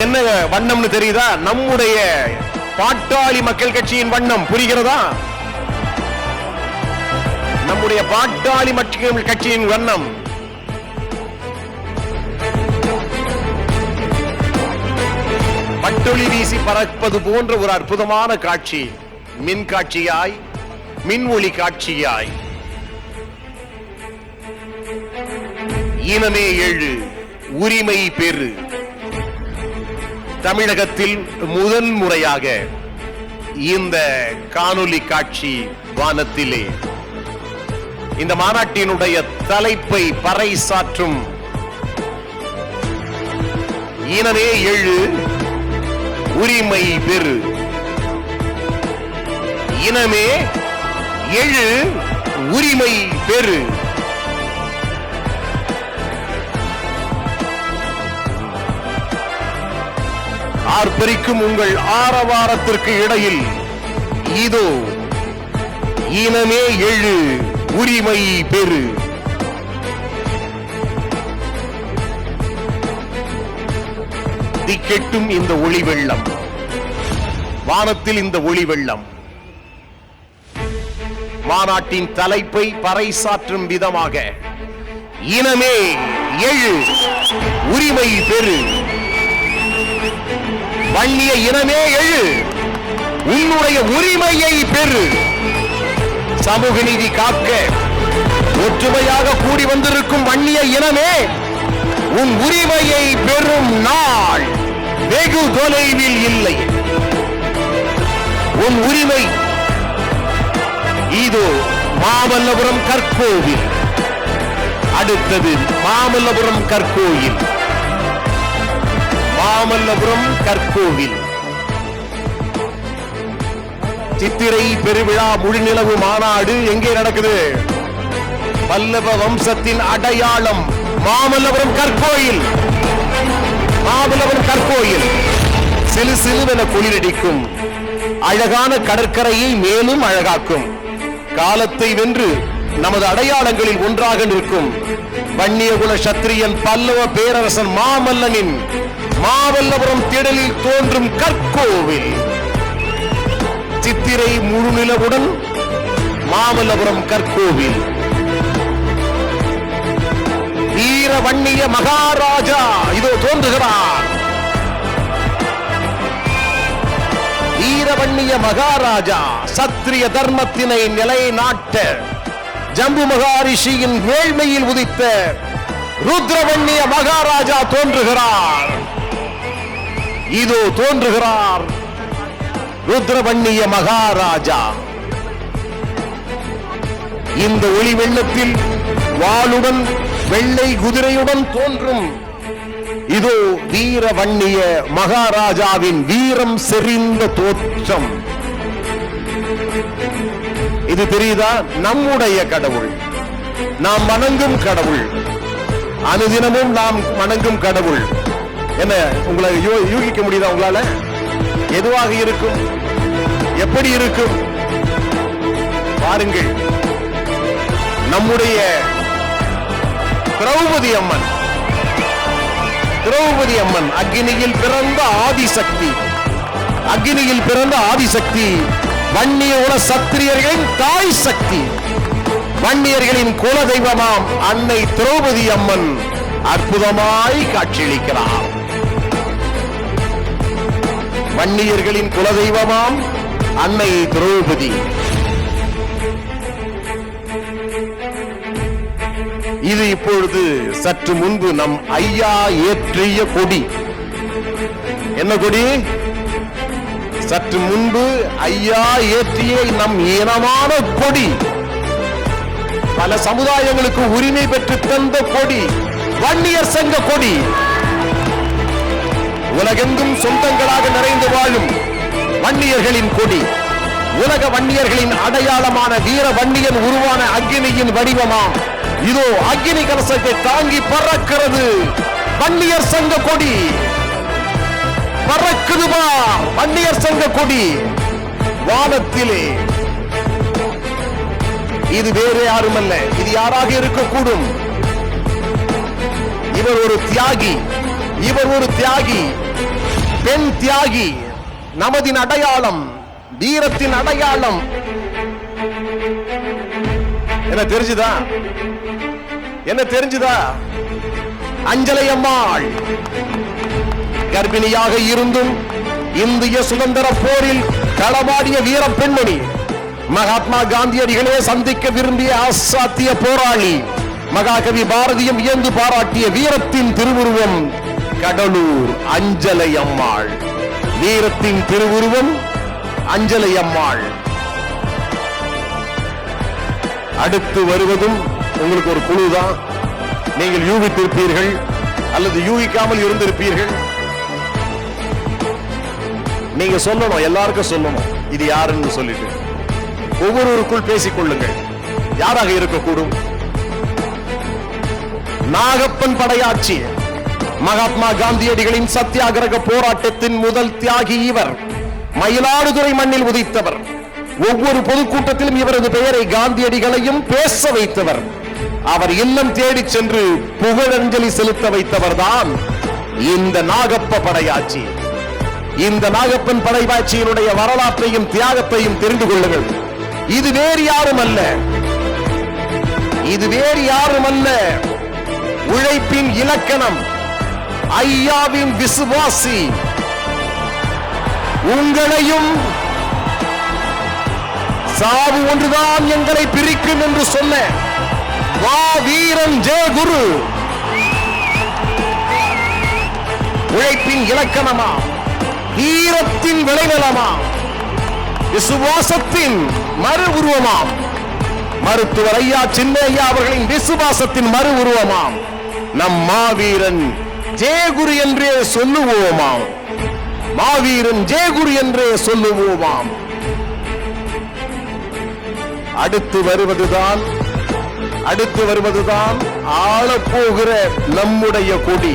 என்ன வண்ணம்னு தெரியுதா? நம்முடைய பாட்டாளி மக்கள் கட்சியின் வண்ணம். புரிகிறதா? நம்முடைய பாட்டாளி மக்கள் கட்சியின் வண்ணம். பட்டொளி வீசி பறப்பது போன்ற ஒரு அற்புதமான காட்சி. மின் காட்சியாய், மின் ஒளி காட்சியாய். இனமே எழு, உரிமை பெறு. தமிழகத்தில் முதல் முறையாக இந்த காணொலி காட்சி வானத்திலே இந்த மாநாட்டினுடைய தலைப்பை பறைசாற்றும் இனமே எழு, உரிமை பெறு. இனமே எழு, உரிமை பெறு. ஆர்ப்பரிக்கும் உங்கள் ஆரவாரத்திற்கு இடையில் இதோ இனமே எழு, உரிமை பெறு. திக்கெட்டும் இந்த ஒளி வெள்ளம், வானத்தில் இந்த ஒளி வெள்ளம் மாநாட்டின் தலைப்பை பறைசாற்றும் விதமாக இனமே எழு, உரிமை பெறு. வன்னிய இனமே எழு, உன்னுடைய உரிமையை பெறு. சமூக நீதி காக்க ஒற்றுமையாக கூடி வந்திருக்கும் வன்னிய இனமே, உன் உரிமையை பெறும் நாள் வெகு தொலைவில் இல்லை. உன் உரிமை இதோ மாமல்லபுரம் கற்கோவில். அடுத்தது மாமல்லபுரம் கற்கோயில். மாமல்லபுரம் கற்கோவில். சித்திரை பெருவிழா முழுநிலவு மாநாடு எங்கே நடக்குது? பல்லவ வம்சத்தின் அடையாளம் மாமல்லபுரம் கற்கோயில். மாமல்லபுரம் கற்கோயில் சிலு சிலுவென குளிரடிக்கும். அழகான கடற்கரையை மேலும் அழகாக்கும். காலத்தை வென்று நமது அடையாளங்களில் ஒன்றாக நிற்கும் வன்னியகுல சத்திரியன் பல்லவ பேரரசன் மாமல்லனின் மாமல்லபுரம் திடலில் தோன்றும் கற்கோவில். சித்திரை முழுநிலவுடன் மாமல்லபுரம் கற்கோவில். வீர வன்னிய மகாராஜா இதோ தோன்றுகிறார். வீரவன்னிய மகாராஜா சத்திரிய தர்மத்தினை நிலைநாட்ட ஜம்பு மகாரிஷியின் வேள்மையில் உதித்த ருத்ரவன்னிய மகாராஜா தோன்றுகிறார். இதோ தோன்றுகிறார் ருத்ரவன்னிய மகாராஜா. இந்த ஒளி வெள்ளத்தில் வாளுடன் வெள்ளை குதிரையுடன் தோன்றும் இதோ வீரவன்னிய மகாராஜாவின் வீரம் செறிந்த தோற்றம். இது தெரியுதா? நம்முடைய கடவுள், நாம் வணங்கும் கடவுள், அனுதினமும் நாம் வணங்கும் கடவுள். என்ன உங்களை யூகிக்க முடியுதா? உங்களால எதுவாக இருக்கும்? எப்படி இருக்கும்? பாருங்கள், நம்முடைய திரௌபதி அம்மன். திரௌபதி அம்மன் அக்னியில் பிறந்த ஆதிசக்தி. அக்னியில் பிறந்த ஆதிசக்தி வன்னிய குல சத்திரியர்களின் தாய் சக்தி. வன்னியர்களின் குலதெய்வமாம் அன்னை திரௌபதி அம்மன் அற்புதமாய் காட்சியளிக்கிறார். வன்னியர்களின் குலதெய்வமாம் அன்னை திரௌபதி. இது இப்பொழுது சற்று முன்பு நம் ஐயா ஏற்றிய கொடி. என்ன கொடி? சற்று முன்பு ஐயா ஏற்றிய நம் இனமான கொடி. பல சமுதாயங்களுக்கு உரிமை பெற்று தந்த கொடி, வன்னியர் சங்க கொடி. உலகெங்கும் சொந்தங்களாக நிறைந்து வாழும் வன்னியர்களின் கொடி. உலக வன்னியர்களின் அடையாளமான வீர வன்னியன் உருவான அக்னியின் வடிவமாம் இதோ அக்னி கலசத்தை தாங்கி பறக்கிறது வன்னியர் சங்க கொடி. பறக்குதுமா வன்னியர் சங்க கொடி வானத்திலே. இது வேறு யாரும் அல்ல, இது யாராக இருக்கக்கூடும்? இவர் ஒரு தியாகி. இவர் ஒரு தியாகி. பெண் தியாகி, நமதின் அடையாளம், வீரத்தின் அடையாளம். என்ன தெரிஞ்சுதா? என்ன தெரிஞ்சுதா? அஞ்சலை அம்மாள் கர்ப்பிணியாக இருந்தும் இந்திய சுதந்திர போரில் களமாடிய வீர பெண்மணி, மகாத்மா காந்தியடிகளே சந்திக்க விரும்பிய அசாத்திய போராளி, மகாகவி பாரதியும் வியந்து பாராட்டிய வீரத்தின் திருவுருவம் கடலூர் அஞ்சலை அம்மாள். வீரத்தின் திருவுருவம் அஞ்சலை அம்மாள். அடுத்து வருவதும் உங்களுக்கு ஒரு குழுதான். நீங்கள் யூகித்திருப்பீர்கள் அல்லது யூகிக்காமல் இருந்திருப்பீர்கள். நீங்க சொல்லணும், எல்லாருக்கும் சொல்லணும் இது யாருன்னு சொல்லிட்டு ஒவ்வொருவருக்குள் பேசிக் கொள்ளுங்கள். யாராக இருக்கக்கூடும்? நாகப்பன் படையாட்சி, மகாத்மா காந்தியடிகளின் சத்தியாகிரக போராட்டத்தின் முதல் தியாகி இவர். மயிலாடுதுறை மண்ணில் உதித்தவர். ஒவ்வொரு பொதுக்கூட்டத்திலும் இவரது பெயரை காந்தியடிகளையும் பேச வைத்தவர். அவர் இல்லம் தேடி சென்று புகழஞ்சலி செலுத்த வைத்தவர் தான் இந்த நாகப்ப படையாட்சி. இந்த நாகப்பன் படையாட்சியினுடைய வரலாற்றையும் தியாகத்தையும் தெரிந்து கொள்ளுங்கள். இது வேறு யாரும் அல்ல, இது வேறு யாரும் அல்ல. உழைப்பின் இலக்கணம், ஐயாவின் விசுவாசி, உங்களையும் சாவு ஒன்றுதான் எங்களை பிரிக்கும் என்று சொன்ன வா வீரன் ஜெயகுரு. உழைப்பின் இலக்கணமா, வீரத்தின் விளைநிலமா, விசுவாசத்தின் மறு உருவமாம். மருத்துவர் ஐயா சின்னையா அவர்களின் விசுவாசத்தின் மறு உருவமாம். நம் மாவீரன் ஜெயகுரு என்றே சொல்லுவோமாம். மாவீரன் ஜெயகுரு என்றே சொல்லுவோமாம். அடுத்து வருவதுதான் ஆளப்போகிற நம்முடைய கொடி.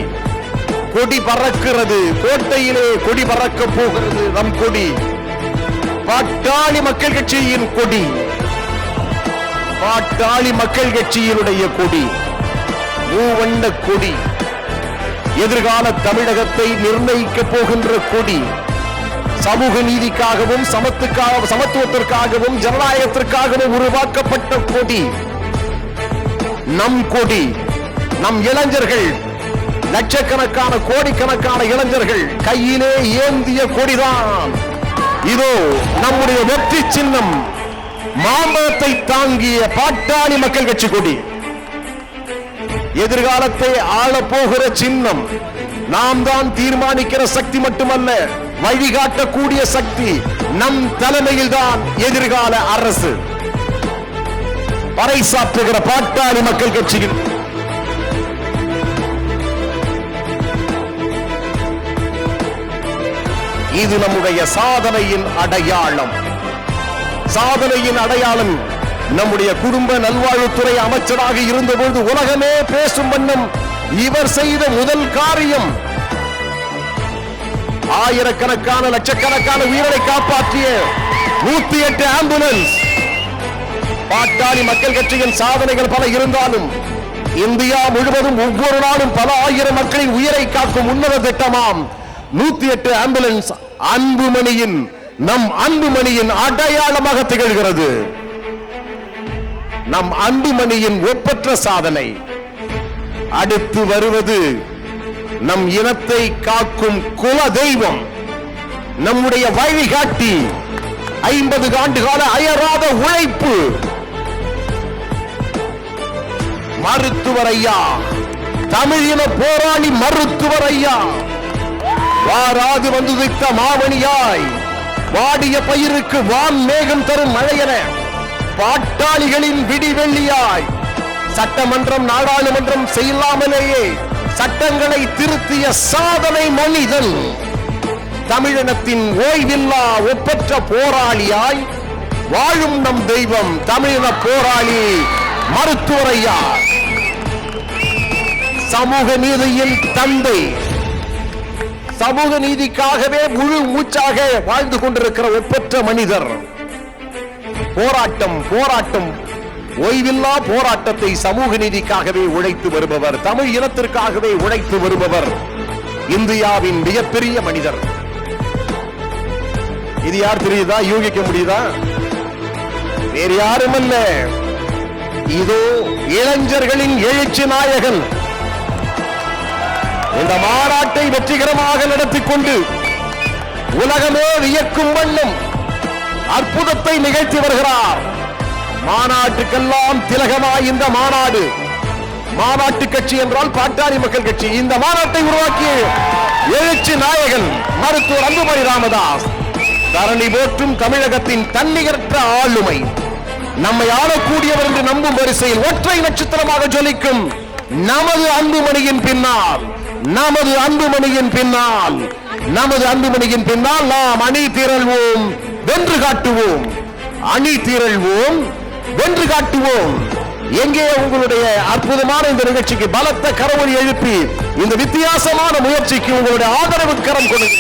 கொடி பறக்கிறது, கோட்டையிலே கொடி பறக்க போகிறது. நம் கொடி பாட்டாளி மக்கள் கட்சியின் கொடி, பாட்டாளி மக்கள் கட்சியினுடைய கொடி, மூவண்ண கொடி. எதிர்கால தமிழகத்தை நிர்ணயிக்க போகின்ற கொடி. சமூக நீதிக்காகவும் சமத்துவத்திற்காகவும் ஜனநாயகத்திற்காகவும் உருவாக்கப்பட்ட கொடி. நம் கொடி, நம் இளைஞர்கள், லட்சக்கணக்கான கோடிக்கணக்கான இளைஞர்கள் கையிலே ஏந்திய கொடிதான். இதோ நம்முடைய வெற்றி சின்னம், மாம்பழத்தை தாங்கிய பாட்டாளி மக்கள் கட்சி கொடி. எதிர்காலத்தை ஆளப்போகிற சின்னம். நாம் தான் தீர்மானிக்கிற சக்தி மட்டுமல்ல, வழிகாட்டக்கூடிய சக்தி. நம் தலைமையில் தான் எதிர்கால அரசு. பறைசாற்றுகிற பாட்டாளி மக்கள் கட்சியில் இது நம்முடைய சாதனையின் அடையாளம். சாதனையின் அடையாளம். நம்முடைய குடும்ப நல்வாழ்வுத்துறை அமைச்சராக இருந்தபோது உலகமே பேசும் வண்ணம் இவர் செய்த முதல் காரியம், ஆயிரக்கணக்கான லட்சக்கணக்கான உயிரை காப்பாற்றிய 108 ஆம்புலன்ஸ். பாட்டாளி மக்கள் கட்சியின் சாதனைகள் பல இருந்தாலும் இந்தியா முழுவதும் ஒவ்வொரு நாளும் பல ஆயிரம் மக்களின் உயிரை காக்கும் உன்னத திட்டமாம் 108 ஆம்புலன்ஸ் அன்புமணியின், நம் அன்புமணியின் அடையாளமாக திகழ்கிறது. நம் அன்புமணியின் ஒப்பற்ற சாதனை. அடுத்து வருவது நம் இனத்தை காக்கும் குல தெய்வம், நம்முடைய வழிகாட்டி. 50 ஆண்டுகால அயராத உழைப்பு. மருத்துவர் ஐயா, தமிழின போராளி மருத்துவர் ஐயா. வாராது வந்து வைத்த மாமணியாய், வாடிய பயிருக்கு வான் மேகம் தரும் மழையென பாட்டாளிகளின் விடிவெள்ளியாய், சட்டமன்றம் நாடாளுமன்றம் செய்யலாமலேயே சட்டங்களை திருத்திய சாதனை மனிதன். தமிழினத்தின் ஓய்வில்லா ஒப்பற்ற போராளியாய் வாழும் நம் தெய்வம் தமிழின போராளி மருத்துவர் ஐயா. சமூக நீதியின் தந்தை, சமூக நீதிக்காகவே முழு மூச்சாக வாழ்ந்து கொண்டிருக்கிற ஒப்பற்ற மனிதர். போராட்டம் போராட்டம் ஓய்வில்லா போராட்டத்தை சமூக நீதிக்காகவே உழைத்து வருபவர், தமிழ் இனத்திற்காகவே உழைத்து வருபவர், இந்தியாவின் மிகப்பெரிய மனிதர். இது யார் தெரியுதா? யூகிக்க முடியுதா? வேறு யாரும் அல்ல, இதோ இளைஞர்களின் எழுச்சி நாயகன். இந்த மாநாட்டை வெற்றிகரமாக நடத்திக் கொண்டு உலகமே வியக்கும் வண்ணம் அற்புதத்தை நிகழ்த்தி வருகிறார். மாநாட்டுக்கெல்லாம் திலகமாய் இந்த மாநாடு. மாநாட்டு கட்சி என்றால் பாட்டாளி மக்கள் கட்சி. இந்த மாநாட்டை உருவாக்கிய எழுச்சி நாயகன் மருத்துவர் அன்புமணி ராமதாஸ். தரணி போற்றும் தமிழகத்தின் தன்னிகரற்ற ஆளுமை, நம்மை ஆளக்கூடியவர் என்று நம்பும் வரிசையில் ஒற்றை நட்சத்திரமாக ஜொலிக்கும் நமது அன்புமணியின் பின்னால், நமது அன்புமணியின் பின்னால், நமது அன்புமணியின் பின்னால் நாம் அணி திரள்வோம், வென்று காட்டுவோம். அணி திரள்வோம், வென்று காட்டுவோம். எங்கே உங்களுடைய அற்புதமான இந்த நிகழ்ச்சிக்கு பலத்த கரவொலி எழுப்பி இந்த வித்தியாசமான முயற்சிக்கு உங்களுடைய ஆதரவு கரம் கொடுங்க.